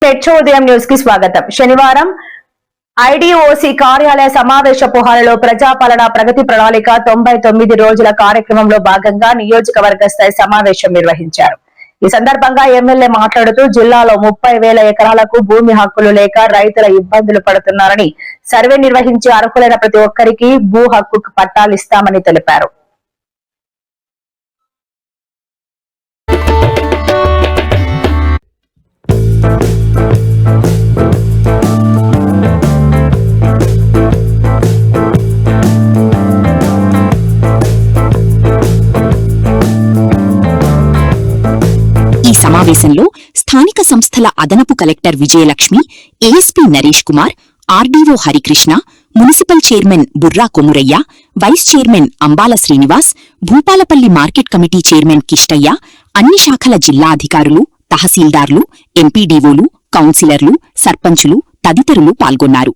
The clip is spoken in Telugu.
ఉదయం న్యూస్ కి స్వాగతం. శనివారం ఐడిఓసి కార్యాలయ సమావేశపు హాలులో ప్రజాపాలన ప్రగతి ప్రణాళిక 99 రోజుల కార్యక్రమంలో భాగంగా నియోజకవర్గ స్థాయి సమావేశం నిర్వహించారు. ఈ సందర్భంగా ఎమ్మెల్యే మాట్లాడుతూ జిల్లాలో 30,000 ఎకరాలకు భూమి హక్కులు లేక రైతుల ఇబ్బందులు పడుతున్నారని, సర్వే నిర్వహించి అర్హులైన ప్రతి ఒక్కరికి భూ హక్కు పట్టాలిస్తామని తెలిపారు. ఈ సమావేశంలో స్థానిక సంస్థల అదనపు collector Vijayalakshmi, ASP Naresh Kumar, RDO Harikrishna, municipal chairman Burra Komuraiah, vice chairman Ambala Srinivas, Bhupalpally market committee chairman Kishtaiah, అన్ని శాఖల జిల్లా అధికారులు, తహసీల్దార్లు, ఎంపీడీఓలు, కౌన్సిలర్లు, సర్పంచులు తదితరులు పాల్గొన్నారు.